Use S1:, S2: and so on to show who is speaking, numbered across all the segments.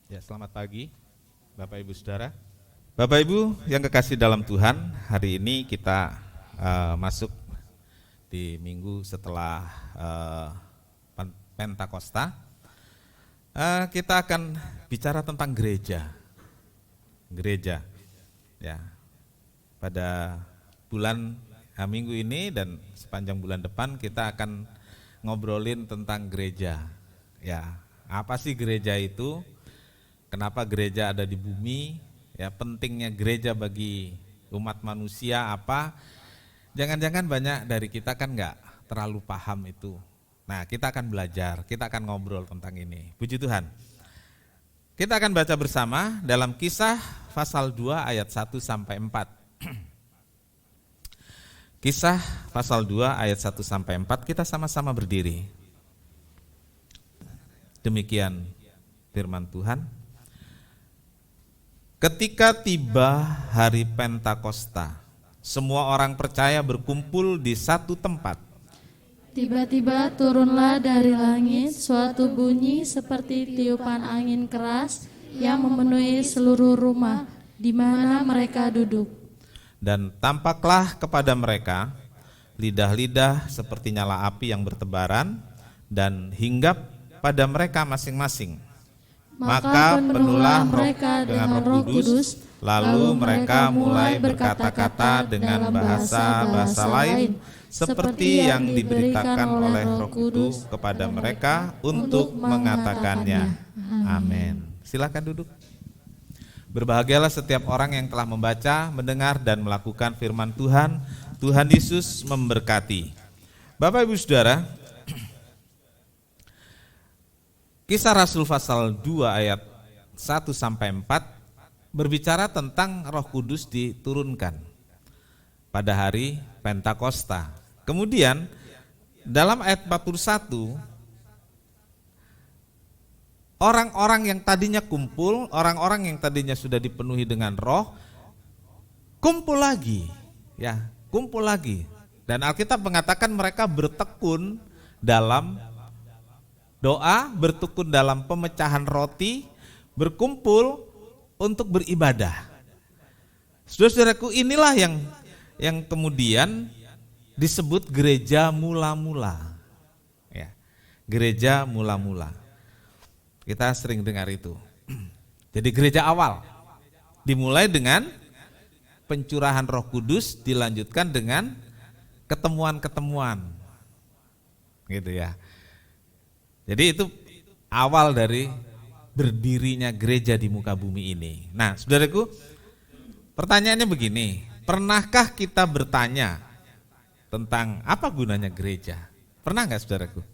S1: Ya, selamat pagi Bapak Ibu Saudara. Bapak Ibu yang kekasih dalam Tuhan, hari ini kita masuk di minggu setelah Pentakosta. Kita akan bicara tentang gereja. Gereja. Ya. Pada bulan minggu ini dan sepanjang bulan depan kita akan ngobrolin tentang gereja. Ya, apa sih gereja itu? Kenapa gereja ada di bumi? Ya, pentingnya gereja bagi umat manusia apa? Jangan-jangan banyak dari kita kan enggak terlalu paham itu. Nah, kita akan belajar, kita akan ngobrol tentang ini. Puji Tuhan. Kita akan baca bersama dalam Kisah pasal 2 ayat 1 sampai 4. Kisah pasal 2 ayat 1 sampai 4, kita sama-sama berdiri. Demikian firman Tuhan. Ketika tiba hari Pentakosta, semua orang percaya berkumpul di satu tempat.
S2: Tiba-tiba turunlah dari langit suatu bunyi seperti tiupan angin keras yang memenuhi seluruh rumah di mana mereka duduk.
S1: Dan tampaklah kepada mereka lidah-lidah seperti nyala api yang bertebaran dan hinggap pada mereka masing-masing. Maka penuhlah mereka dengan Roh Kudus, lalu mereka mulai berkata-kata dengan bahasa-bahasa lain seperti yang diberitakan oleh Roh Kudus kepada mereka untuk mengatakannya. Amin. Silakan duduk. Berbahagialah setiap orang yang telah membaca, mendengar dan melakukan firman Tuhan. Tuhan Yesus memberkati. Bapak Ibu Saudara, Kisah Rasul pasal 2 ayat 1 sampai 4 berbicara tentang Roh Kudus diturunkan pada hari Pentakosta. Kemudian dalam ayat 41, orang-orang yang tadinya kumpul, orang-orang yang tadinya sudah dipenuhi dengan Roh, kumpul lagi, ya, kumpul lagi. Dan Alkitab mengatakan mereka bertekun dalam doa, bertekun dalam pemecahan roti, berkumpul untuk beribadah. Saudara-saudaraku, inilah yang kemudian disebut gereja mula-mula. Ya, gereja mula-mula. Kita sering dengar itu. Jadi gereja awal dimulai dengan pencurahan Roh Kudus, dilanjutkan dengan ketemuan-ketemuan. Gitu ya. Jadi itu awal dari berdirinya gereja di muka bumi ini. Nah, saudaraku, pertanyaannya begini, pernahkah kita bertanya tentang apa gunanya gereja? Pernah enggak, saudaraku?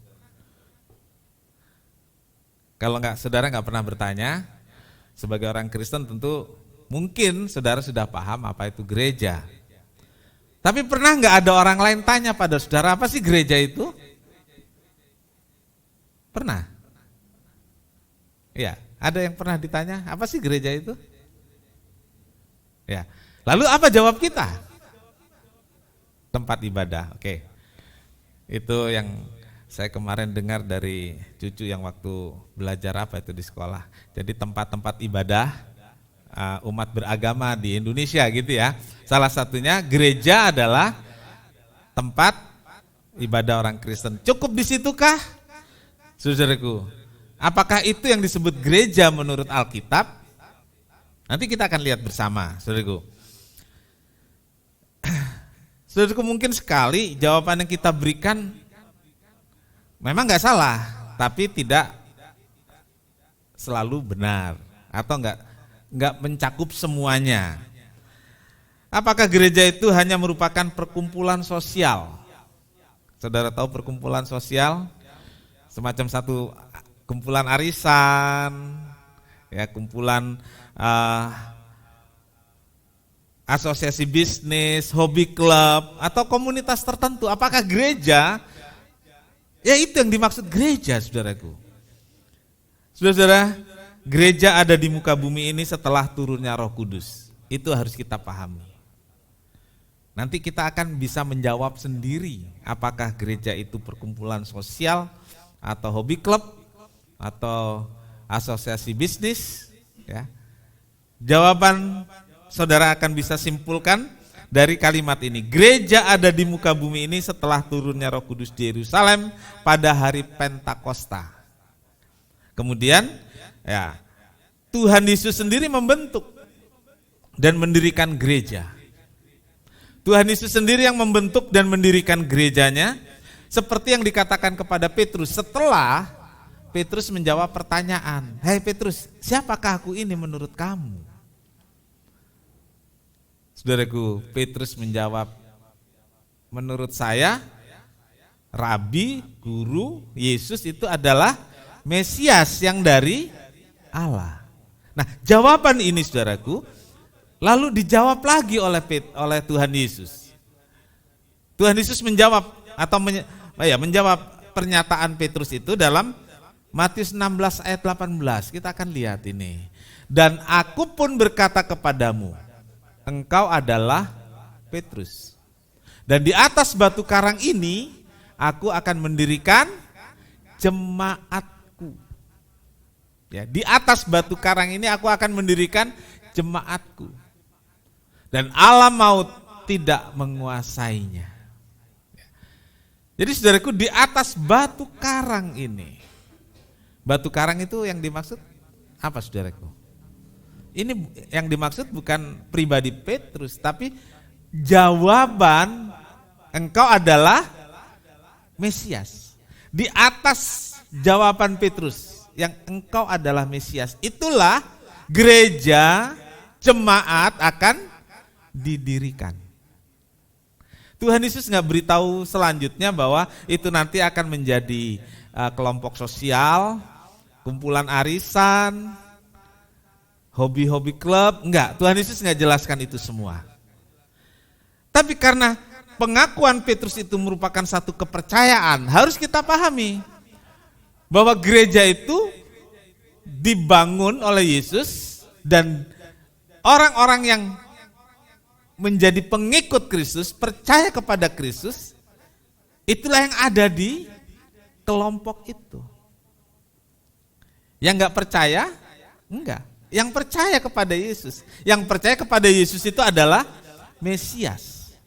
S1: Kalau enggak, saudara enggak pernah bertanya, sebagai orang Kristen tentu mungkin saudara sudah paham apa itu gereja. Tapi pernah enggak ada orang lain tanya pada saudara, apa sih gereja itu? Pernah? Ya, ada yang pernah ditanya, apa sih gereja itu? Ya. Lalu apa jawab kita? Tempat ibadah. Oke. Itu yang saya kemarin dengar dari cucu yang waktu belajar apa itu di sekolah. Jadi tempat-tempat ibadah umat beragama di Indonesia gitu ya. Salah satunya gereja adalah tempat ibadah orang Kristen. Cukup di situkah? Saudaraku, apakah itu yang disebut gereja menurut Alkitab? Nanti kita akan lihat bersama, saudaraku. Saudaraku, mungkin sekali jawaban yang kita berikan memang enggak salah, tapi tidak selalu benar atau enggak mencakup semuanya. Apakah gereja itu hanya merupakan perkumpulan sosial? Saudara tahu perkumpulan sosial? Semacam satu kumpulan arisan, ya, kumpulan asosiasi bisnis, hobi klub, atau komunitas tertentu. Apakah gereja? Ya, itu yang dimaksud gereja, saudaraku. Saudara-saudara, gereja ada di muka bumi ini setelah turunnya Roh Kudus. Itu harus kita pahami. Nanti kita akan bisa menjawab sendiri apakah gereja itu perkumpulan sosial atau hobi klub atau asosiasi bisnis, ya. Jawaban saudara akan bisa simpulkan dari kalimat ini. Gereja ada di muka bumi ini setelah turunnya Roh Kudus di Yerusalem pada hari Pentakosta. Kemudian ya, Tuhan Yesus sendiri membentuk dan mendirikan gereja. Tuhan Yesus sendiri yang membentuk dan mendirikan gerejanya, seperti yang dikatakan kepada Petrus setelah Petrus menjawab pertanyaan, "Hei Petrus, siapakah aku ini menurut kamu?" Saudaraku, Petrus menjawab, "Menurut saya, Rabi, Guru, Yesus itu adalah Mesias yang dari Allah." Nah, jawaban ini saudaraku, lalu dijawab lagi oleh Tuhan Yesus. Tuhan Yesus menjawab atau menjawab pernyataan Petrus itu dalam Matius 16 ayat 18. Kita akan lihat ini. "Dan aku pun berkata kepadamu, engkau adalah Petrus. Dan di atas batu karang ini aku akan mendirikan jemaatku." Ya, di atas batu karang ini aku akan mendirikan jemaatku. Dan alam maut tidak menguasainya. Jadi saudaraku, di atas batu karang ini. Batu karang itu yang dimaksud apa saudaraku? Ini yang dimaksud bukan pribadi Petrus, tapi jawaban engkau adalah Mesias. Di atas jawaban Petrus yang engkau adalah Mesias, itulah gereja, jemaat akan didirikan. Tuhan Yesus nggak beritahu selanjutnya bahwa itu nanti akan menjadi kelompok sosial, kumpulan arisan, hobi-hobi klub, enggak. Tuhan Yesus nggak jelaskan itu semua. Tapi karena pengakuan Petrus itu merupakan satu kepercayaan, harus kita pahami bahwa gereja itu dibangun oleh Yesus dan orang-orang yang menjadi pengikut Kristus, percaya kepada Kristus, itulah yang ada di kelompok itu. Yang enggak percaya, enggak. Yang percaya kepada Yesus, yang percaya kepada Yesus itu adalah Mesias.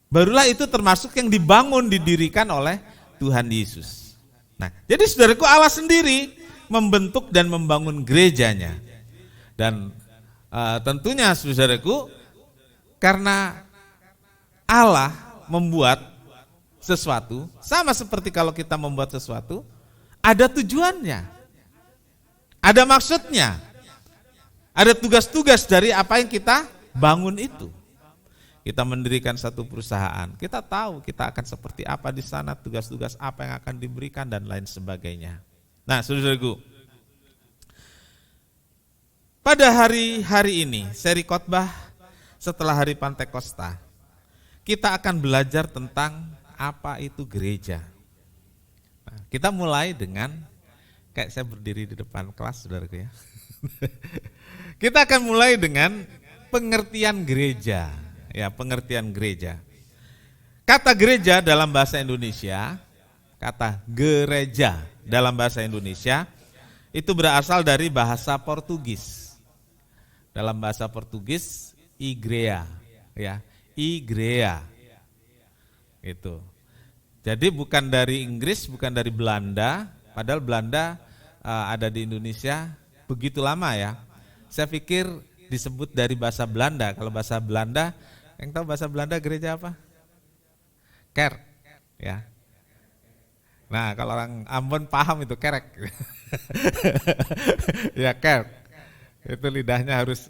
S1: Barulah itu termasuk yang dibangun, didirikan oleh Tuhan Yesus. Nah, jadi saudaraku, Allah sendiri membentuk dan membangun gerejanya. Dan tentunya saudaraku, karena Allah membuat sesuatu, sama seperti kalau kita membuat sesuatu, ada tujuannya, ada maksudnya, ada tugas-tugas dari apa yang kita bangun itu. Kita mendirikan satu perusahaan, kita tahu kita akan seperti apa di sana, tugas-tugas apa yang akan diberikan dan lain sebagainya. Nah, saudaraku, pada hari ini, seri khotbah setelah hari Pentakosta, kita akan belajar tentang apa itu gereja. Nah, kita mulai dengan, kayak saya berdiri di depan kelas, saudaraku ya. Kita akan mulai dengan pengertian gereja. Ya, pengertian gereja. Kata gereja dalam bahasa Indonesia, kata gereja dalam bahasa Indonesia, itu berasal dari bahasa Portugis. Dalam bahasa Portugis, igreja, ya, igreja. Itu. Jadi bukan dari Inggris, bukan dari Belanda, padahal Belanda ada di Indonesia begitu lama ya. Saya pikir disebut dari bahasa Belanda. Kalau bahasa Belanda, yang tahu bahasa Belanda gereja apa? Kerk, ya. Nah, kalau orang Ambon paham itu kerek. Ya, kerk. Itu lidahnya harus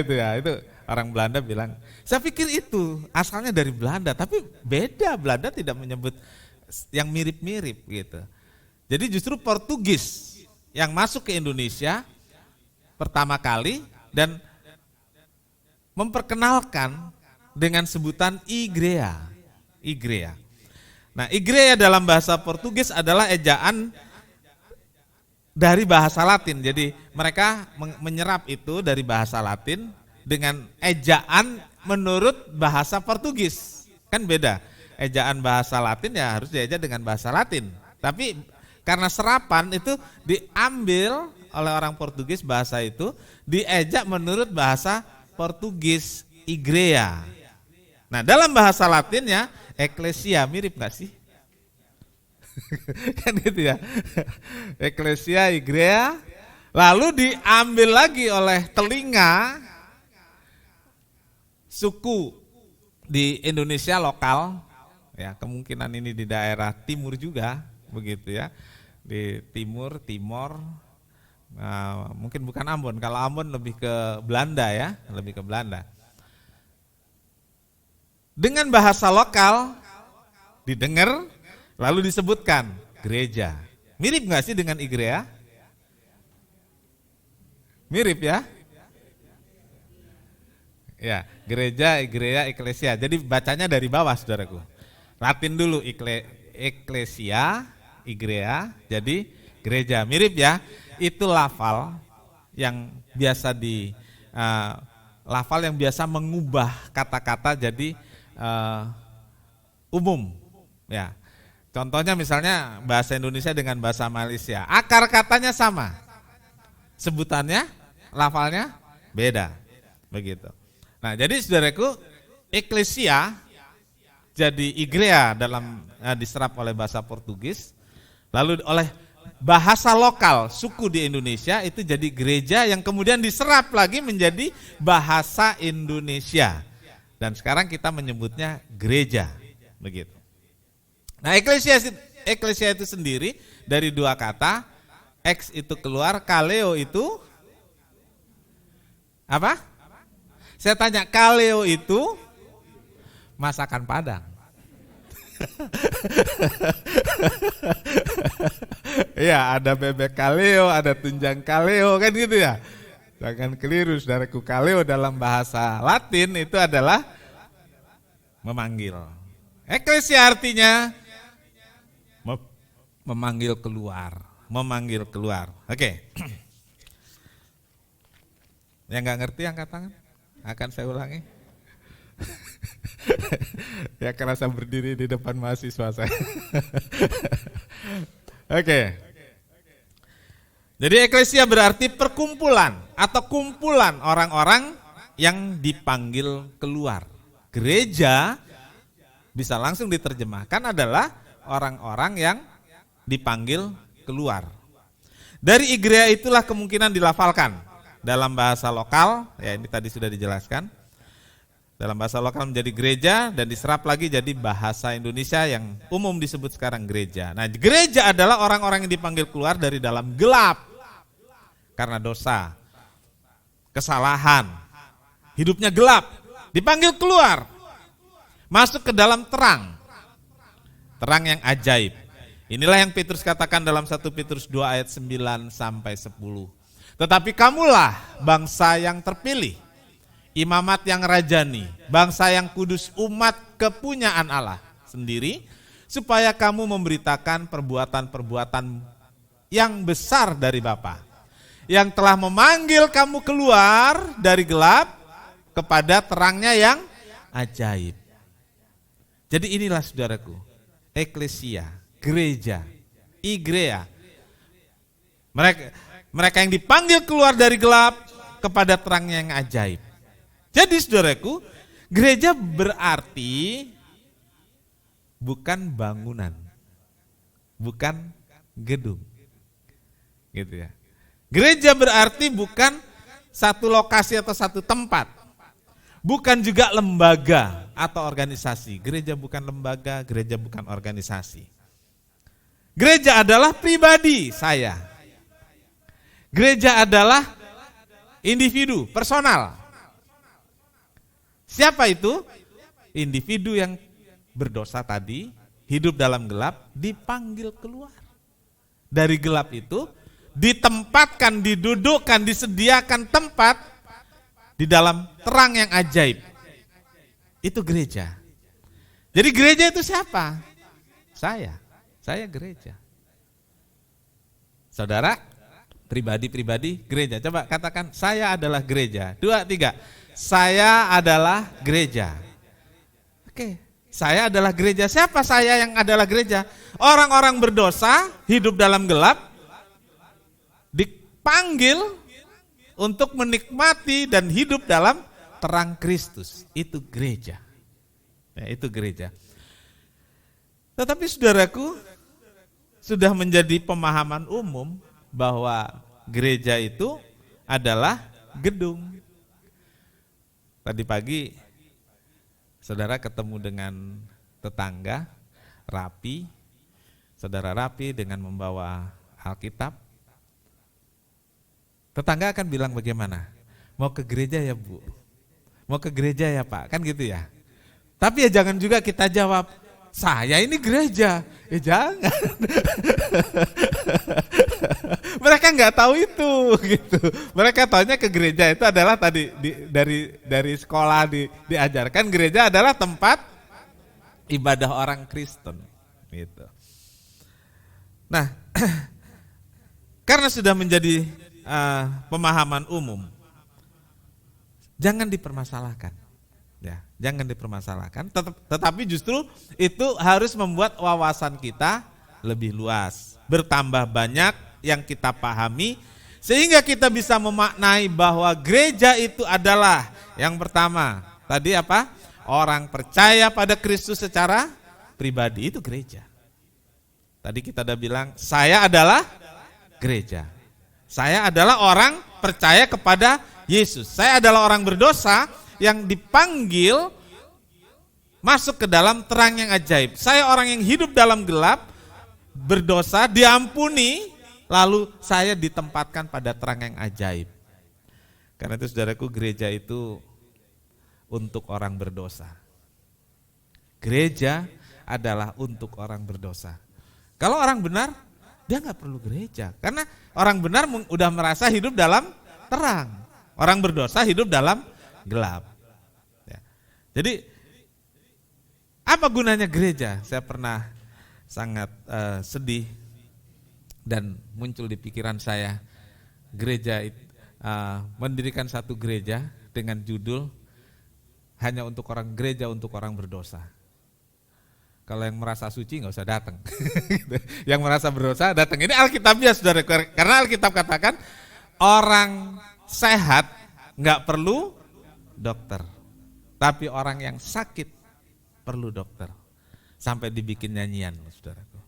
S1: itu ya, itu orang Belanda bilang. Saya pikir itu asalnya dari Belanda, tapi beda, Belanda tidak menyebut yang mirip-mirip gitu. Jadi justru Portugis yang masuk ke Indonesia pertama kali dan memperkenalkan dengan sebutan igreja. Igreja. Nah, igreja dalam bahasa Portugis adalah ejaan dari bahasa Latin. Jadi mereka menyerap itu dari bahasa Latin dengan ejaan menurut bahasa Portugis. Kan beda. Ejaan bahasa Latin ya harus dieja dengan bahasa Latin. Tapi Karena serapan itu diambil oleh orang Portugis, bahasa itu diejak menurut bahasa Portugis, igreja. Nah, dalam bahasa Latinnya ecclesia, mirip nggak sih? Kan gitu ya. Ecclesia, igreja, lalu diambil lagi oleh telinga suku di Indonesia lokal, ya kemungkinan ini di daerah timur juga, begitu ya, di timur, Timor, mungkin bukan Ambon, kalau Ambon lebih ke Belanda ya, lebih ke Belanda. Dengan bahasa lokal didengar, lalu disebutkan gereja. Mirip nggak sih dengan igreja? Mirip ya? Ya, gereja, igreja, eklesia. Jadi bacanya dari bawah, saudaraku. Latin dulu, eklesia, igreja, jadi gereja. Mirip ya? Itu lafal yang biasa lafal yang biasa mengubah kata-kata jadi umum. Ya, contohnya misalnya bahasa Indonesia dengan bahasa Malaysia, akar katanya sama, sebutannya, lafalnya beda, begitu. Nah, jadi saudaraku, eklesia jadi igreja dalam diserap oleh bahasa Portugis, lalu oleh bahasa lokal suku di Indonesia itu jadi gereja yang kemudian diserap lagi menjadi bahasa Indonesia. Dan sekarang kita menyebutnya gereja, begitu. Nah, eklesia itu sendiri dari dua kata, ex itu keluar, kaleo itu apa? Saya tanya, kaleo itu masakan Padang. Ya, ada bebek kaleo, ada tunjang kaleo, kan gitu ya. Jangan keliru, saudaraku, kaleo dalam bahasa Latin itu adalah memanggil. Eklesia artinya memanggil keluar, memanggil keluar. Oke. Yang nggak ngerti angkat tangan, akan saya ulangi. Ya, karena saya berdiri di depan mahasiswa saya. Oke. Jadi eklesia berarti perkumpulan atau kumpulan orang-orang yang dipanggil keluar. Gereja bisa langsung diterjemahkan adalah orang-orang yang dipanggil keluar. Dari igreja itulah kemungkinan dilafalkan dalam bahasa lokal, ya ini tadi sudah dijelaskan. Dalam bahasa lokal menjadi gereja dan diserap lagi jadi bahasa Indonesia yang umum disebut sekarang gereja. Nah, gereja adalah orang-orang yang dipanggil keluar dari dalam gelap karena dosa, kesalahan, hidupnya gelap, dipanggil keluar, masuk ke dalam terang, terang yang ajaib. Inilah yang Petrus katakan dalam 1 Petrus 2 ayat 9 sampai 10. Tetapi kamulah bangsa yang terpilih, imamat yang rajani, bangsa yang kudus, umat kepunyaan Allah sendiri, supaya kamu memberitakan perbuatan-perbuatan yang besar dari Bapa, yang telah memanggil kamu keluar dari gelap kepada terangnya yang ajaib. Jadi inilah saudaraku, eklesia, gereja, igreja. Mereka yang dipanggil keluar dari gelap kepada terangnya yang ajaib. Jadi saudaraku, gereja berarti bukan bangunan, bukan gedung, gitu ya. Gereja berarti bukan satu lokasi atau satu tempat, bukan juga lembaga atau organisasi. Gereja bukan lembaga, gereja bukan organisasi. Gereja adalah pribadi saya. Gereja adalah individu, personal. Siapa itu? Individu yang berdosa tadi, hidup dalam gelap, dipanggil keluar. Dari gelap itu, ditempatkan, didudukkan, disediakan tempat di dalam terang yang ajaib. Itu gereja. Jadi gereja itu siapa? Saya gereja. Saudara, pribadi-pribadi gereja. Coba katakan, saya adalah gereja. 2, 3. Saya adalah gereja. Oke, Saya adalah gereja. Siapa saya yang adalah gereja? Orang-orang berdosa, hidup dalam gelap, dipanggil untuk menikmati dan hidup dalam terang Kristus. Itu gereja. Ya, itu gereja. Tetapi saudaraku, sudah menjadi pemahaman umum bahwa gereja itu adalah gedung. Tadi pagi saudara ketemu dengan tetangga rapi, saudara rapi dengan membawa Alkitab. Tetangga akan bilang bagaimana? Mau ke gereja ya Bu? Mau ke gereja ya Pak? Kan gitu ya. Tapi ya jangan juga kita jawab, saya ini gereja. Ya jangan. Mereka nggak tahu itu gitu. Mereka taunya ke gereja itu adalah tadi dari sekolah diajarkan gereja adalah tempat ibadah orang Kristen gitu. Nah, karena sudah menjadi pemahaman umum, jangan dipermasalahkan. Ya, jangan dipermasalahkan, tetapi justru itu harus membuat wawasan kita lebih luas, bertambah banyak yang kita pahami, sehingga kita bisa memaknai bahwa gereja itu adalah yang pertama, tadi apa? Orang percaya pada Kristus secara pribadi, itu gereja. Tadi kita udah bilang, saya adalah gereja. Saya adalah orang percaya kepada Yesus. Saya adalah orang berdosa yang dipanggil masuk ke dalam terang yang ajaib. Saya orang yang hidup dalam gelap, berdosa, diampuni, lalu saya ditempatkan pada terang yang ajaib. Karena itu saudaraku, gereja itu untuk orang berdosa. Gereja adalah untuk orang berdosa. Kalau orang benar, dia nggak perlu gereja. Karena orang benar udah merasa hidup dalam terang. Orang berdosa hidup dalam gelap. Ya. Jadi apa gunanya gereja? Saya pernah sangat sedih dan muncul di pikiran saya gereja mendirikan satu gereja dengan judul hanya untuk gereja untuk orang berdosa. Kalau yang merasa suci nggak usah datang. Yang merasa berdosa datang. Ini Alkitabiah saudara, karena Alkitab katakan orang sehat nggak perlu dokter, tapi orang yang sakit perlu dokter. Sampai dibikin nyanyian, saudaraku.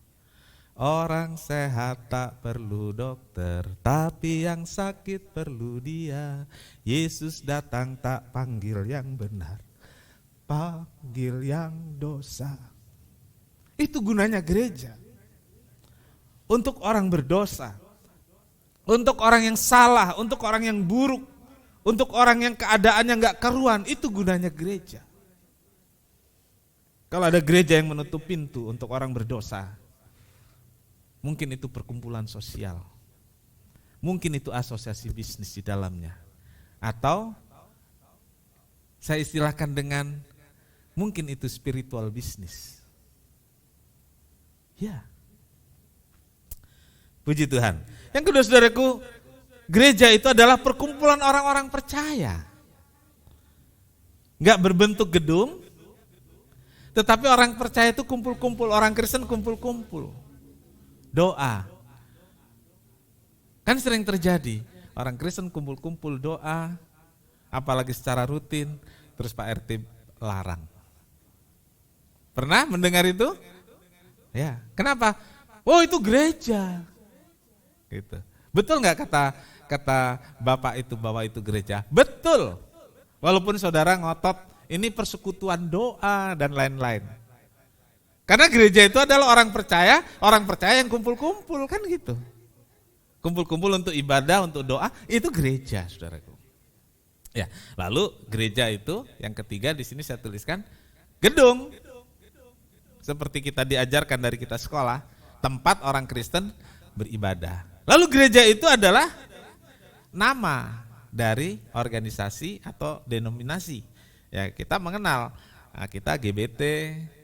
S1: Orang sehat tak perlu dokter, tapi yang sakit perlu dia. Yesus datang tak panggil yang benar, panggil yang dosa. Itu gunanya gereja. Untuk orang berdosa, untuk orang yang salah, untuk orang yang buruk, untuk orang yang keadaannya nggak karuan, itu gunanya gereja. Kalau ada gereja yang menutup pintu untuk orang berdosa, mungkin itu perkumpulan sosial, mungkin itu asosiasi bisnis di dalamnya, atau saya istilahkan dengan mungkin itu spiritual bisnis. Ya, puji Tuhan. Yang kedua saudaraku, gereja itu adalah perkumpulan orang-orang percaya. Enggak berbentuk gedung, tetapi orang percaya itu kumpul-kumpul, orang Kristen kumpul-kumpul. Doa. Kan sering terjadi, orang Kristen kumpul-kumpul doa, apalagi secara rutin, terus Pak RT larang. Pernah mendengar itu? Ya, kenapa? Oh itu gereja. Gitu. Betul nggak kata Bapak itu bahwa itu gereja? Betul. Walaupun saudara ngotot ini persekutuan doa dan lain-lain. Karena gereja itu adalah orang percaya yang kumpul-kumpul kan gitu. Kumpul-kumpul untuk ibadah, untuk doa, itu gereja, saudaraku. Ya, lalu gereja itu yang ketiga di sini saya tuliskan gedung. Seperti kita diajarkan dari kita sekolah, tempat orang Kristen beribadah. Lalu gereja itu adalah nama dari organisasi atau denominasi. Ya, kita mengenal, kita GBT,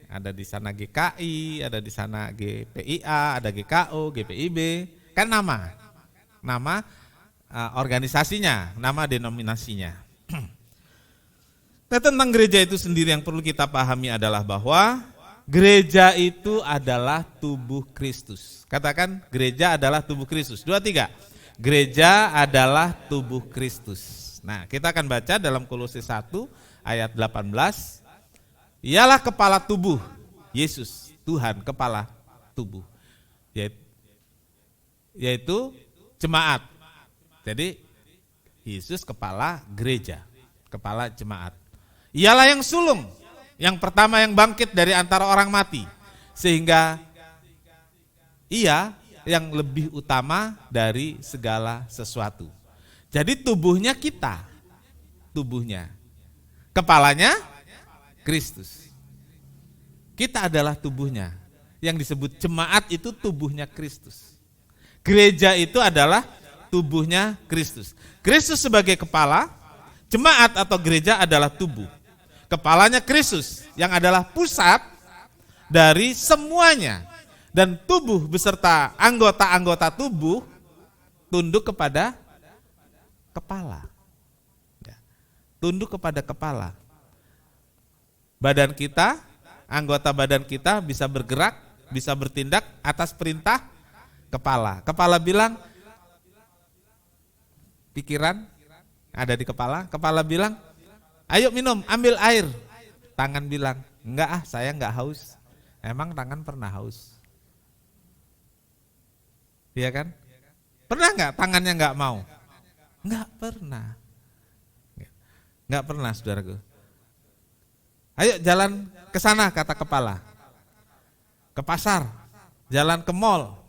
S1: ada di sana GKI, ada di sana GPIA, ada GKO, GPIB, kan nama organisasinya, nama denominasinya. Nah, tentang gereja itu sendiri yang perlu kita pahami adalah bahwa gereja itu adalah tubuh Kristus. Katakan, gereja adalah tubuh Kristus. 2, 3. Gereja adalah tubuh Kristus. Nah, kita akan baca dalam Kolose 1 ayat 18. Ialah kepala tubuh, Yesus, Tuhan kepala tubuh. Yaitu jemaat. Jadi Yesus kepala gereja, kepala jemaat. Ialah yang sulung, yang pertama yang bangkit dari antara orang mati, sehingga ia yang lebih utama dari segala sesuatu. Jadi tubuhnya kita, tubuhnya. Kepalanya Kristus. Kita adalah tubuhnya. Yang disebut jemaat itu tubuhnya Kristus. Gereja itu adalah tubuhnya Kristus. Kristus sebagai kepala, jemaat atau gereja adalah tubuh. Kepalanya Kristus yang adalah pusat dari semuanya. Dan tubuh beserta anggota-anggota tubuh tunduk kepada kepala. Tunduk kepada kepala. Badan kita, anggota badan kita bisa bergerak, bisa bertindak atas perintah kepala. Kepala bilang, pikiran ada di kepala. Kepala bilang, ayo minum, ambil air. Tangan bilang, enggak saya enggak haus. Emang tangan pernah haus? Iya kan? Pernah enggak tangannya enggak mau? Enggak pernah. Enggak pernah, saudaraku. Ayo jalan ke sana, kata kepala. Ke pasar, jalan ke mall,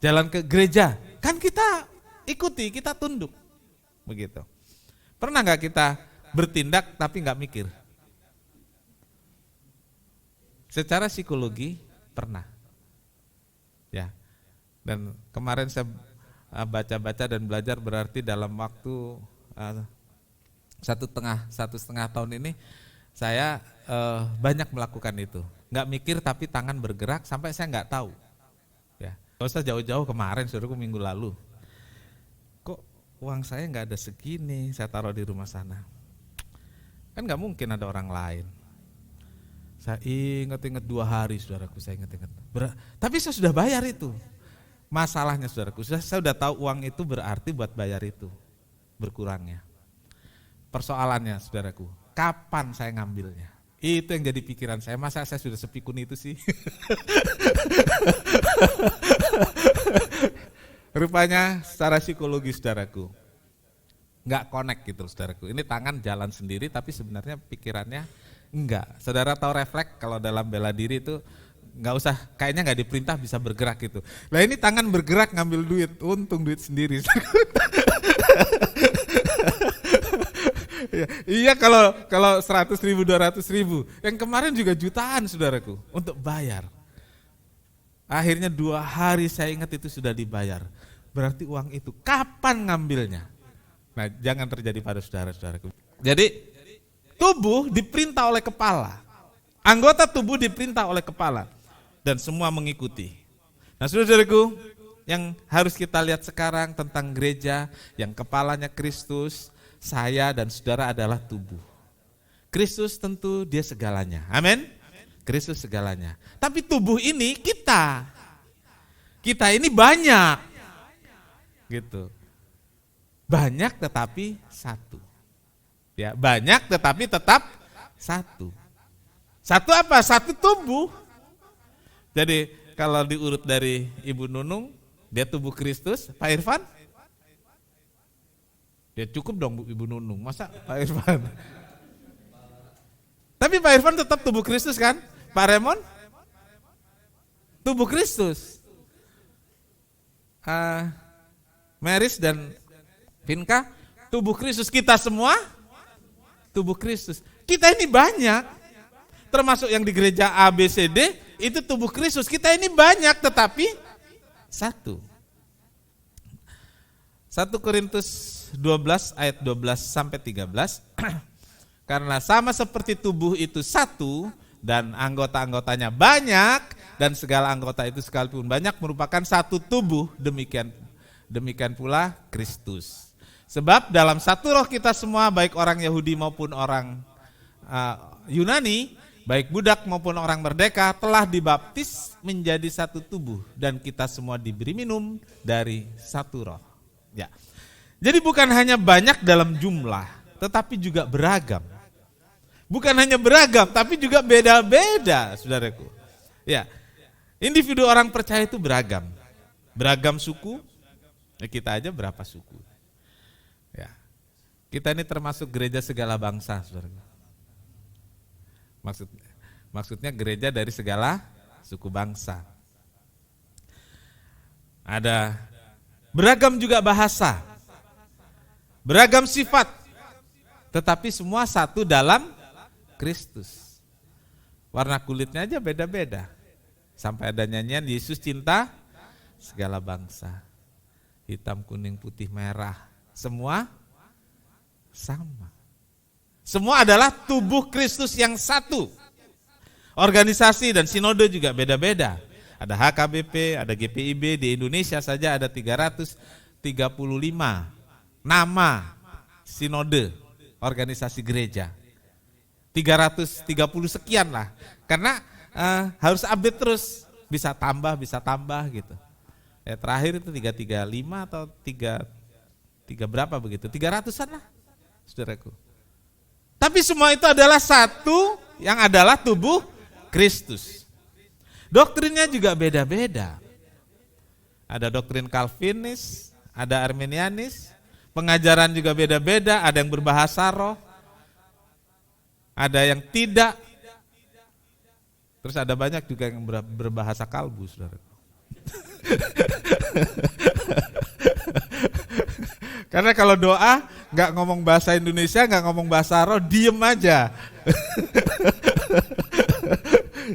S1: jalan ke gereja. Kan kita ikuti, kita tunduk. Begitu. Pernah enggak kita bertindak tapi enggak mikir? Secara psikologi pernah. Ya. Dan kemarin saya baca-baca dan belajar, berarti dalam waktu satu setengah tahun ini saya banyak melakukan itu. Nggak mikir tapi tangan bergerak sampai saya nggak tahu. Ya, nggak usah jauh-jauh, kemarin saudaraku minggu lalu. Kok uang saya nggak ada segini, saya taruh di rumah sana. Kan nggak mungkin ada orang lain. Saya ingat-ingat 2 hari saudaraku, saya ingat-ingat. Tapi saya sudah bayar itu. Masalahnya saudaraku, saya sudah tahu uang itu berarti buat bayar itu, berkurangnya. Persoalannya saudaraku, kapan saya ngambilnya? Itu yang jadi pikiran saya, masa saya sudah sepikun itu sih? Rupanya secara psikologi saudaraku, nggak connect gitu saudaraku. Ini tangan jalan sendiri tapi sebenarnya pikirannya enggak. Saudara tahu refleks kalau dalam bela diri itu nggak usah, kayaknya nggak diperintah bisa bergerak gitu. Nah ini tangan bergerak ngambil duit, untung duit sendiri. Iya kalau 100.000, 200.000, yang kemarin juga jutaan saudaraku untuk bayar. Akhirnya 2 hari saya ingat itu sudah dibayar. Berarti uang itu kapan ngambilnya? Nah jangan terjadi pada saudara-saudaraku. Jadi tubuh diperintah oleh kepala, anggota tubuh diperintah oleh kepala. Dan semua mengikuti. Nah saudara-saudaraku, yang harus kita lihat sekarang tentang gereja yang kepalanya Kristus, saya dan saudara adalah tubuh. Kristus tentu dia segalanya, amin? Kristus segalanya. Tapi tubuh ini kita ini banyak, gitu. Banyak tetapi satu. Ya, banyak tetapi tetap satu. Satu apa? Satu tubuh. Jadi kalau diurut dari Ibu Nunung, dia tubuh Kristus. Pak Irfan? Ya cukup dong Ibu Nunung, masa Pak Irfan? Tapi Pak Irfan tetap tubuh Kristus kan? Pak Remon? Tubuh Kristus. Meris dan Vinka, tubuh Kristus. Kita semua tubuh Kristus. Kita ini banyak, termasuk yang di gereja ABCD, itu tubuh Kristus. Kita ini banyak tetapi satu. 1 Korintus 12 ayat 12 sampai 13. Karena sama seperti tubuh itu satu dan anggota-anggotanya banyak, dan segala anggota itu sekalipun banyak merupakan satu tubuh, demikian pula Kristus. Sebab dalam satu roh kita semua, baik orang Yahudi maupun orang Yunani, baik budak maupun orang merdeka, telah dibaptis menjadi satu tubuh, dan kita semua diberi minum dari satu roh. Ya. Jadi bukan hanya banyak dalam jumlah, tetapi juga beragam. Bukan hanya beragam, tapi juga beda-beda, saudaraku. Ya, individu orang percaya itu beragam. Beragam suku, ya kita aja berapa suku. Ya, kita ini termasuk gereja segala bangsa, saudaraku. Maksudnya gereja dari segala suku bangsa. Ada beragam juga bahasa, beragam sifat, tetapi semua satu dalam Kristus. Warna kulitnya aja beda-beda. Sampai ada nyanyian Yesus cinta segala bangsa. Hitam, kuning, putih, merah. Semua sama. Semua adalah tubuh Kristus yang satu. Organisasi dan sinode juga beda-beda. Ada HKBP, ada GPIB, di Indonesia saja ada 335 nama sinode organisasi gereja. 330 sekian lah. Karena harus update terus, bisa tambah gitu. Ya, terakhir itu 335 atau 3 berapa begitu, 300-an lah, saudaraku. Tapi semua itu adalah satu yang adalah tubuh Kristus. Doktrinnya juga beda-beda. Ada doktrin Calvinis, ada Arminianis, pengajaran juga beda-beda, ada yang berbahasa roh, ada yang tidak. Terus ada banyak juga yang berbahasa kalbu, saudaraku. Karena kalau doa nggak ngomong bahasa Indonesia, nggak ngomong bahasa roh, diem aja.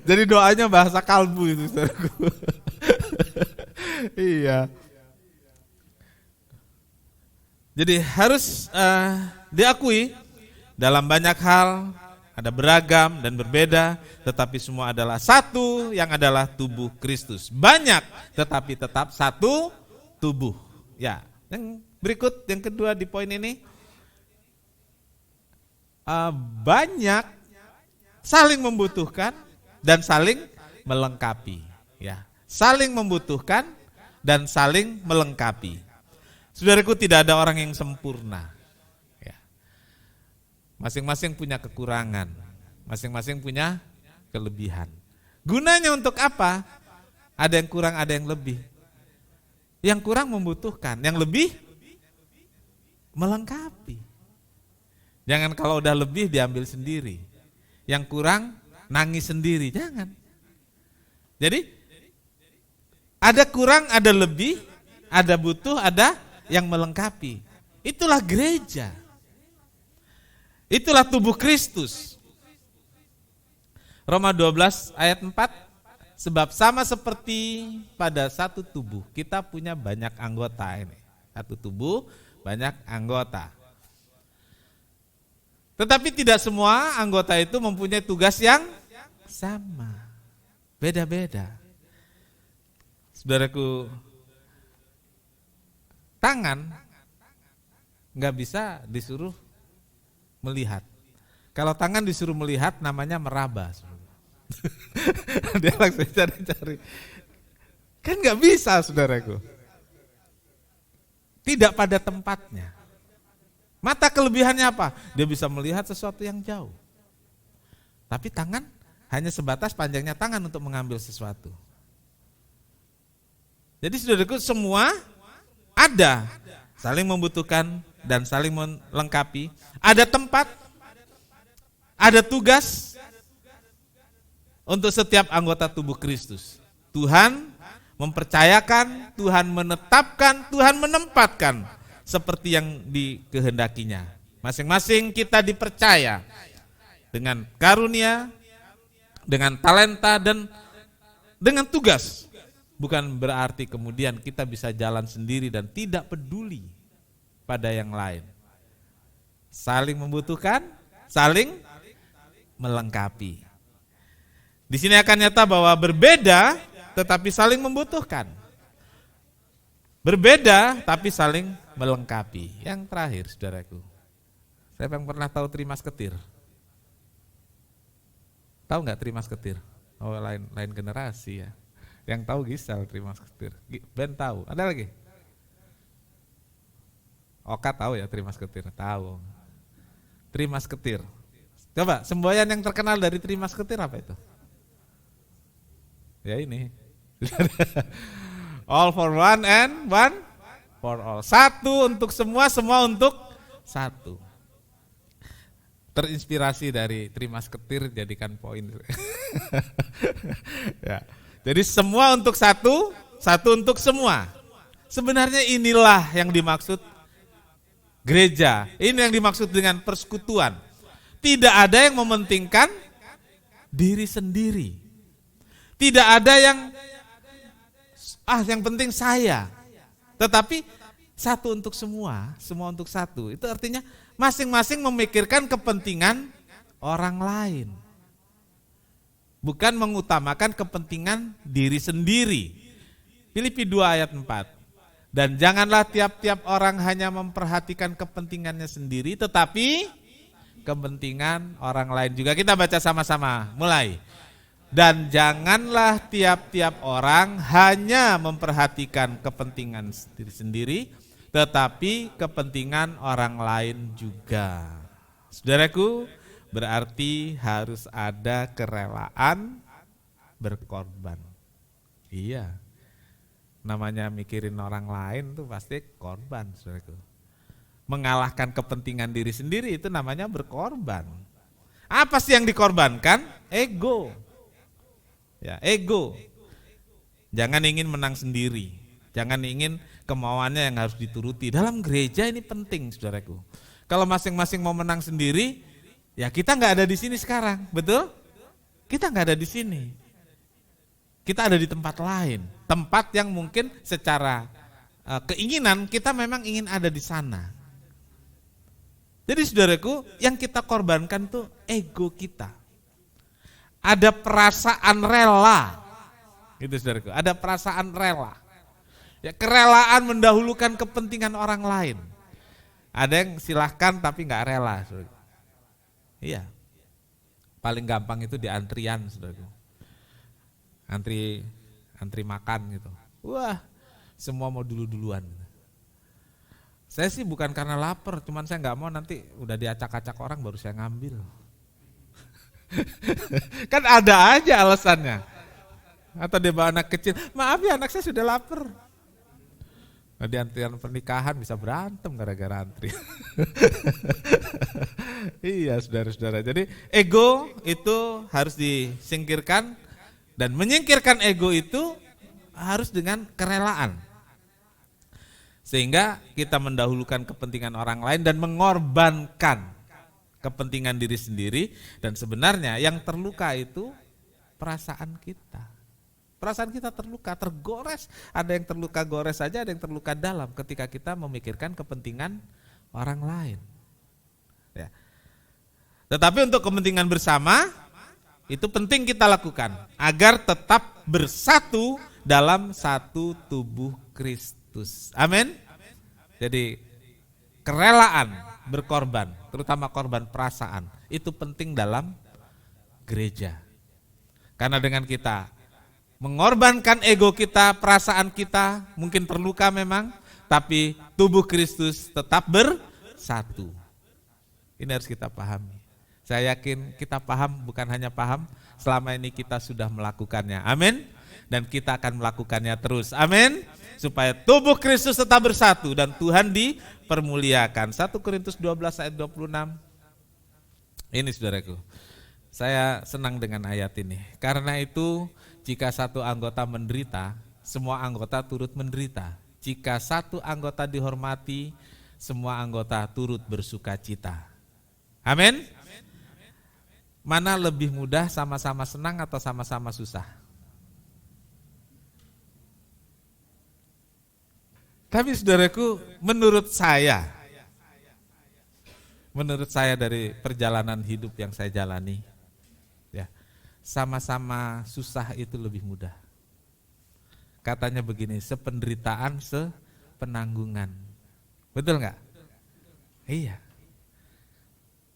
S1: Jadi doanya bahasa kalbu itu, saudaraku. Iya. Jadi harus diakui dalam banyak hal ada beragam dan berbeda, tetapi semua adalah satu yang adalah tubuh Kristus. Banyak tetapi tetap satu tubuh. Ya, yang berikut, yang kedua di poin ini, banyak saling membutuhkan dan saling melengkapi. Ya, saling membutuhkan dan saling melengkapi. Saudaraku, tidak ada orang yang sempurna. Ya. Masing-masing punya kekurangan, masing-masing punya kelebihan. Gunanya untuk apa? Ada yang kurang, ada yang lebih. Yang kurang membutuhkan, yang lebih melengkapi. Jangan kalau udah lebih diambil sendiri, yang kurang nangis sendiri, jangan. Jadi ada kurang, ada lebih, ada butuh, ada yang melengkapi. Itulah gereja. Itulah tubuh Kristus. Roma 12 ayat 4, sebab sama seperti pada satu tubuh, kita punya banyak anggota ini. Satu tubuh, banyak anggota. Tetapi tidak semua anggota itu mempunyai tugas yang sama. Beda-beda. Saudaraku, tangan nggak bisa disuruh melihat. Kalau tangan disuruh melihat namanya meraba. Dia langsung cari-cari. Kan nggak bisa, saudaraku. Tidak pada tempatnya. Mata kelebihannya apa? Dia bisa melihat sesuatu yang jauh. Tapi tangan hanya sebatas panjangnya tangan untuk mengambil sesuatu. Jadi saudaraku, semua ada, saling membutuhkan dan saling melengkapi. Ada tempat, ada tugas untuk setiap anggota tubuh Kristus. Tuhan mempercayakan, Tuhan menetapkan, Tuhan menempatkan seperti yang dikehendakinya. Masing-masing kita dipercaya dengan karunia, dengan talenta, dan dengan tugas. Bukan berarti kemudian kita bisa jalan sendiri dan tidak peduli pada yang lain. Saling membutuhkan, saling melengkapi. Di sini akan nyata bahwa berbeda tetapi saling membutuhkan. Berbeda tapi saling melengkapi. Yang terakhir, saudaraku, siapa yang pernah tahu Trimas Ketir? Tahu nggak Trimas Ketir? Oh, lain generasi ya. Yang tahu Gisel Trimas Ketir. Ben tahu. Ada lagi? Oka tahu ya Trimas Ketir? Tahu. Trimas Ketir. Coba semboyan yang terkenal dari Trimas Ketir apa itu? Ya ini. All for one and one for all. Satu untuk semua, semua untuk satu. Terinspirasi dari Trimas Ketir, jadikan poin. Ya. Jadi semua untuk satu, satu untuk semua. Sebenarnya inilah yang dimaksud gereja. Ini yang dimaksud dengan persekutuan. Tidak ada yang mementingkan diri sendiri. Tidak ada yang penting saya. Tetapi satu untuk semua, semua untuk satu. Itu artinya masing-masing memikirkan kepentingan orang lain. Bukan mengutamakan kepentingan diri sendiri. Filipi 2 ayat 4. Dan janganlah tiap-tiap orang hanya memperhatikan kepentingannya sendiri, tetapi kepentingan orang lain juga. Kita baca sama-sama, mulai. Dan janganlah tiap-tiap orang hanya memperhatikan kepentingan diri sendiri, tetapi kepentingan orang lain juga. Saudaraku, berarti harus ada kerelaan berkorban. Iya, namanya mikirin orang lain tuh pasti korban, saudaraku. Mengalahkan kepentingan diri sendiri itu namanya berkorban. Apa sih yang dikorbankan? Ego. Ya, ego. Jangan ingin menang sendiri. Jangan ingin kemauannya yang harus dituruti. Dalam gereja ini penting, saudaraku. Kalau masing-masing mau menang sendiri, ya kita nggak ada di sini sekarang, betul? Kita nggak ada di sini. Kita ada di tempat lain, tempat yang mungkin secara keinginan kita memang ingin ada di sana. Jadi saudaraku, yang kita korbankan tuh ego kita. Ada perasaan rela, gitu saudaraku. Ada perasaan rela. Ya, kerelaan mendahulukan kepentingan orang lain. Ada yang silahkan tapi nggak rela, saudaraku. Iya, paling gampang itu di antrian, saudaraku. Antri makan gitu. Wah, semua mau duluan. Saya sih bukan karena lapar, cuman saya nggak mau nanti udah diacak-acak orang baru saya ngambil. Kan ada aja alasannya. Atau dia bawa anak kecil, maaf ya anak saya sudah lapar. Nah, di antrian pernikahan bisa berantem gara-gara antri. Iya saudara-saudara, jadi ego itu harus disingkirkan. Dan menyingkirkan ego itu harus dengan kerelaan. Sehingga kita mendahulukan kepentingan orang lain dan mengorbankan kepentingan diri sendiri. Dan sebenarnya yang terluka itu perasaan kita. Perasaan kita terluka, tergores. Ada yang terluka gores saja, ada yang terluka dalam ketika kita memikirkan kepentingan orang lain. Ya. Tetapi untuk kepentingan bersama, itu penting kita lakukan agar tetap bersatu dalam satu tubuh Kristus. Amin. Jadi kerelaan berkorban, terutama korban perasaan, itu penting dalam gereja. Karena dengan kita mengorbankan ego kita, perasaan kita mungkin terluka memang, tapi tubuh Kristus tetap bersatu. Ini harus kita pahami. Saya yakin kita paham, bukan hanya paham, selama ini kita sudah melakukannya. Amin. Dan kita akan melakukannya terus. Amin. Supaya tubuh Kristus tetap bersatu dan Tuhan dipermuliakan. 1 Korintus 12 ayat 26. Ini saudaraku. Saya senang dengan ayat ini. Karena itu jika satu anggota menderita, semua anggota turut menderita. Jika satu anggota dihormati, semua anggota turut bersukacita. Amin. Mana lebih mudah, sama-sama senang atau sama-sama susah? Tapi saudaraku, menurut saya dari perjalanan hidup yang saya jalani, ya, sama-sama susah itu lebih mudah. Katanya begini, sependeritaan sepenanggungan. Betul nggak? Iya.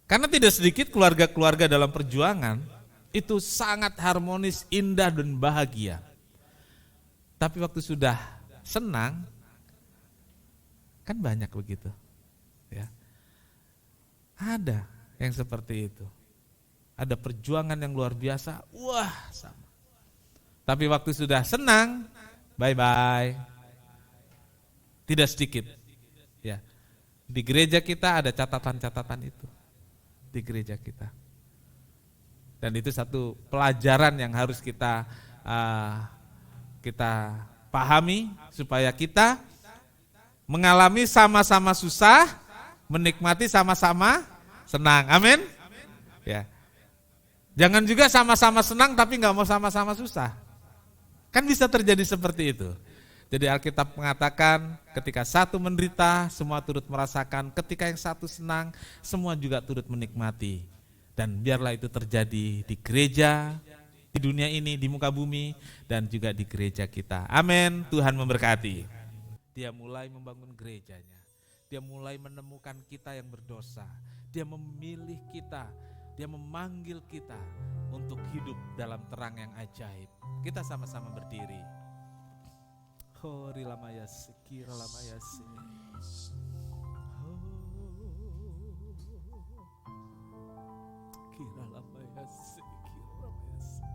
S1: Karena tidak sedikit keluarga-keluarga dalam perjuangan itu sangat harmonis, indah dan bahagia. Tapi waktu sudah senang, kan banyak begitu. Ya. Ada yang seperti itu. Ada perjuangan yang luar biasa, wah sama. Tapi waktu sudah senang, bye-bye. Tidak sedikit. Ya. Di gereja kita ada catatan-catatan itu. Di gereja kita. Dan itu satu pelajaran yang harus kita pahami supaya kita mengalami sama-sama susah, menikmati sama-sama senang. Amin. Ya. Jangan juga sama-sama senang tapi nggak mau sama-sama susah. Kan bisa terjadi seperti itu. Jadi Alkitab mengatakan ketika satu menderita, semua turut merasakan. Ketika yang satu senang, semua juga turut menikmati. Dan biarlah itu terjadi di gereja, di dunia ini, di muka bumi, dan juga di gereja kita. Amin, Tuhan memberkati. Dia mulai membangun gerejanya. Dia mulai menemukan kita yang berdosa. Dia memilih kita. Dia memanggil kita untuk hidup dalam terang yang ajaib. Kita sama-sama berdiri. Hori lamayasi, kira lamayasi. Kira lamayasi, kira lamayasi.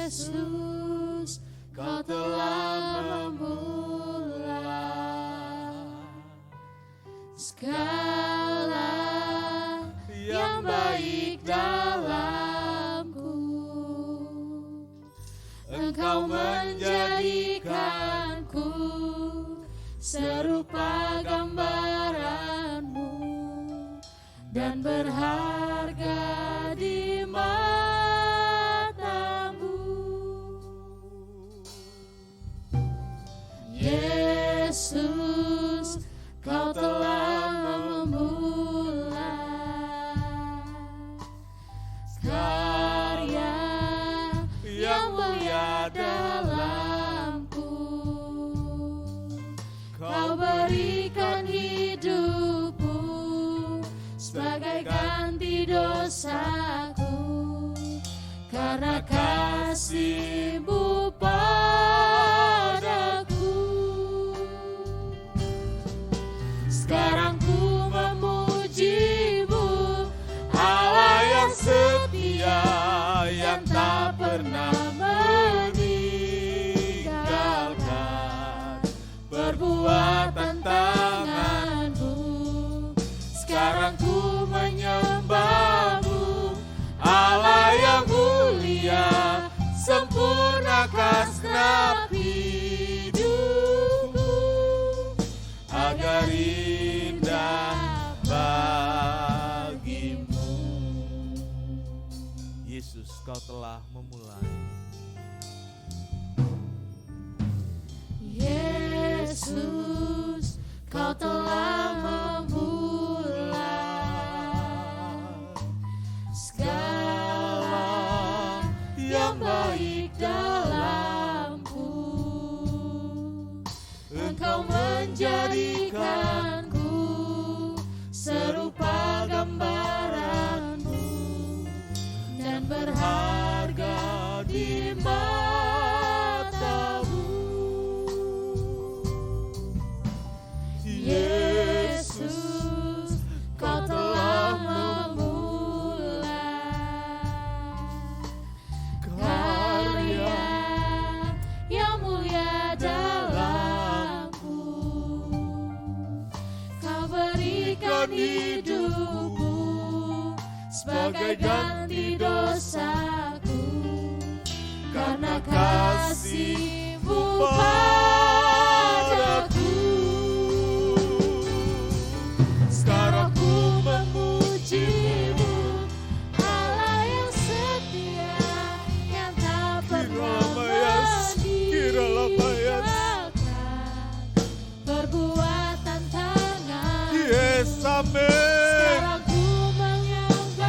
S2: Yesus, Kau telah memulai segala yang baik dalamku. Engkau menjadikanku serupa gambaranmu dan berharga di matamu. Yesus, Kau telah memulai karya yang mulia dalamku. Kau berikan hidupku sebagai ganti dosaku, karena kasih-Mu padaku. Sekarang ku memuji-Mu, Allah yang setia, yang tak pernah meninggalkan perbuatan tangan-Mu. Sekarang ku menyembah-Mu, Allah yang mulia, sempurnakan segenap hidupku agar indah bagi-Mu.
S1: Yesus, Kau telah memulai.
S2: Yesus, Kau telah memulai segala yang baik dalamku. Engkau menjadikanku serupa gambaran-Mu dan berharga di mata-Mu. Yesus, Kau telah memulai karya yang mulia dalamku. Kau berikan hidupku sebagai ganti dosaku, karena kasih-Mu padaku. Sekarang ku memuji-Mu, Allah yang setia, yang tak pernah meninggalkan perbuatan tangan.
S1: Yes, amen.
S2: Sekarang ku menyembah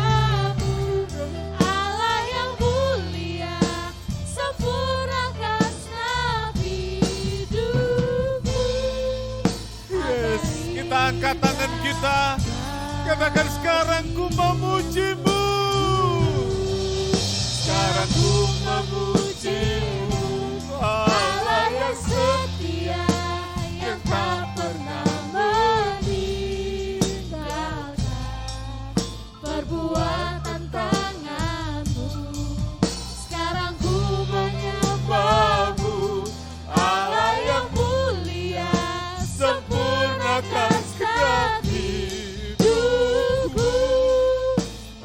S3: Kita angkat tangan kita, katakan sekarang ku memuji-Mu. Sekarang ku memuji-Mu, Allah yang setia, yang tak pernah meninggalkan perbuatan tangan-Mu. Sekarang ku menyembah-Mu, Allah yang mulia, sempurnakan setiap hidupku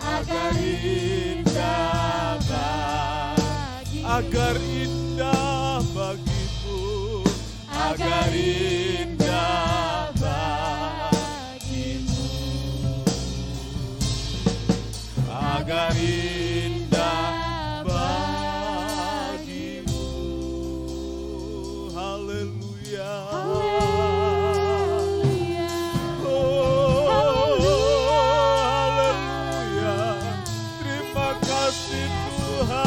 S3: agar indah bagimu, agar indah bagimu, agar indah bagimu, agar indah bagimu. Haleluya. Oh, haleluya. Terima kasih Tuhan.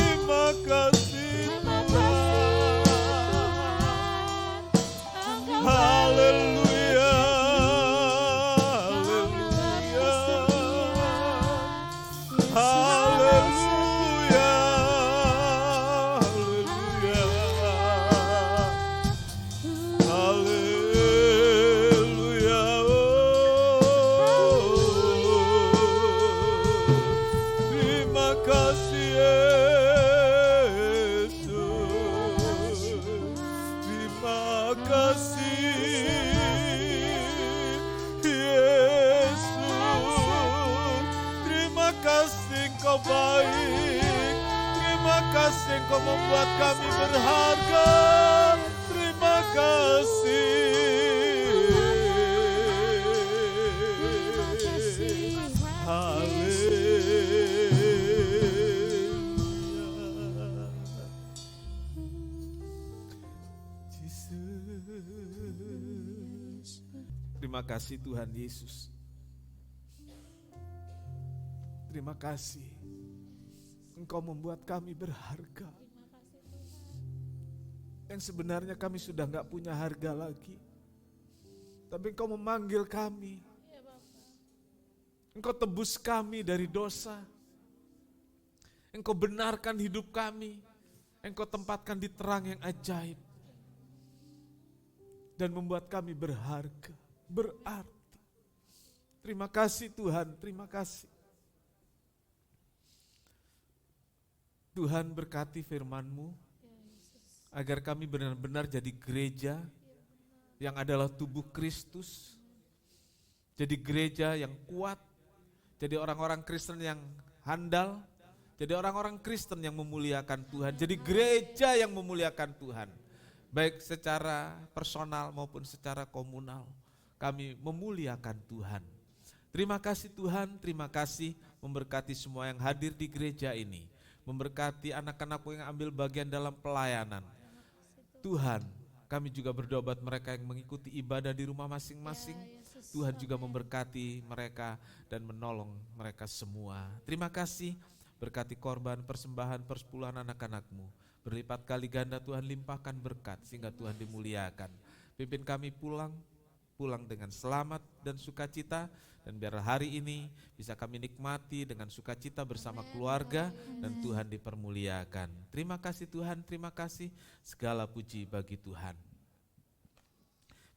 S3: Terima kasih Tuhan. Haleluya. Haleluya. Haleluya. Haleluya. Haleluya. Terima kasih Yesus. Terima kasih Yesus. Terima kasih Engkau baik. Terima kasih Engkau membuat kami berharga. Terima kasih. Haleluya. Jesus. Terima kasih Tuhan Yesus. Terima kasih. Engkau membuat kami berharga. Yang sebenarnya kami sudah gak punya harga lagi. Tapi Engkau memanggil kami. Engkau tebus kami dari dosa. Engkau benarkan hidup kami. Engkau tempatkan di terang yang ajaib. Dan membuat kami berharga, berarti. Terima kasih Tuhan, terima kasih. Tuhan berkati firman-Mu, agar kami benar-benar jadi gereja yang adalah tubuh Kristus. Jadi gereja yang kuat, jadi orang-orang Kristen yang handal, jadi orang-orang Kristen yang memuliakan Tuhan, jadi gereja yang memuliakan Tuhan. Baik secara personal maupun secara komunal, kami memuliakan Tuhan. Terima kasih Tuhan, terima kasih memberkati semua yang hadir di gereja ini. Memberkati anak-anakku yang ambil bagian dalam pelayanan. Tuhan, kami juga berdoa buat mereka yang mengikuti ibadah di rumah masing-masing. Tuhan juga memberkati mereka dan menolong mereka semua. Terima kasih, berkati korban, persembahan, persepuluhan anak-anak-Mu. Berlipat kali ganda Tuhan limpahkan berkat sehingga Tuhan dimuliakan. Pimpin kami pulang dengan selamat dan sukacita. Dan biar hari ini bisa kami nikmati dengan sukacita bersama keluarga dan Tuhan dipermuliakan. Terima kasih Tuhan, terima kasih. Segala puji bagi Tuhan.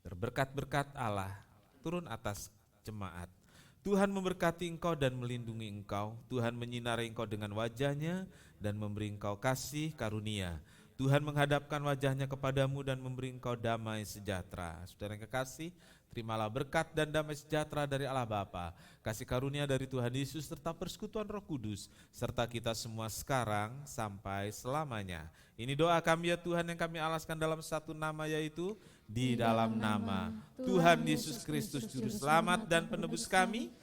S3: Berberkat-berkat Allah turun atas jemaat. Tuhan memberkati engkau dan melindungi engkau. Tuhan menyinari engkau dengan wajah-Nya dan memberi engkau kasih karunia. Tuhan menghadapkan wajah-Nya kepadamu dan memberi engkau damai sejahtera. Saudara yang kekasih, terimalah berkat dan damai sejahtera dari Allah Bapa, kasih karunia dari Tuhan Yesus serta persekutuan Roh Kudus serta kita semua sekarang sampai selamanya. Ini doa kami ya Tuhan yang kami alaskan dalam satu nama, yaitu di dalam nama Tuhan Yesus Kristus Juru Selamat dan Penebus kami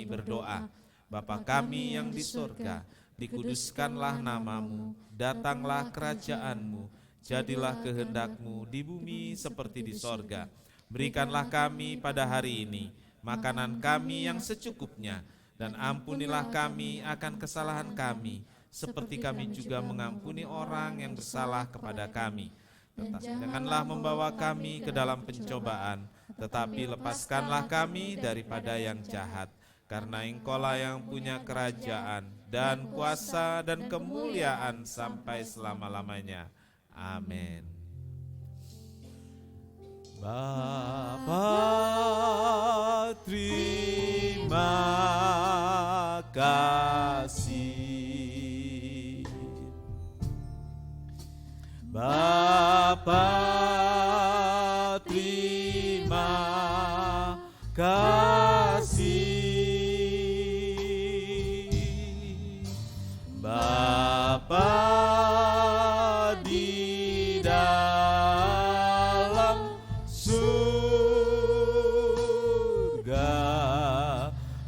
S3: berdoa. Bapa kami yang di sorga, dikuduskanlah namamu, datanglah kerajaan-Mu, jadilah kehendak-Mu di bumi seperti di sorga. Berikanlah kami pada hari ini makanan kami yang secukupnya, dan ampunilah kami akan kesalahan kami, seperti kami juga mengampuni orang yang bersalah kepada kami.
S1: Janganlah membawa kami ke dalam pencobaan, tetapi lepaskanlah kami daripada yang jahat. Karena Engkaulah yang punya kerajaan dan kuasa dan kemuliaan sampai selama-lamanya. Amin. Bapa, terima kasih. Bapa, terima kasih. Bapa di dalam surga,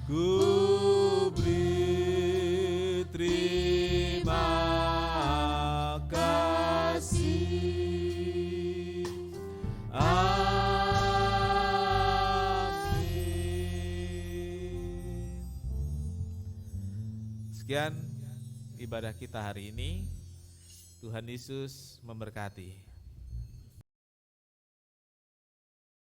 S1: ku beri terima kasih. Amin. Sekian ibadah kita hari ini. Tuhan Yesus memberkati.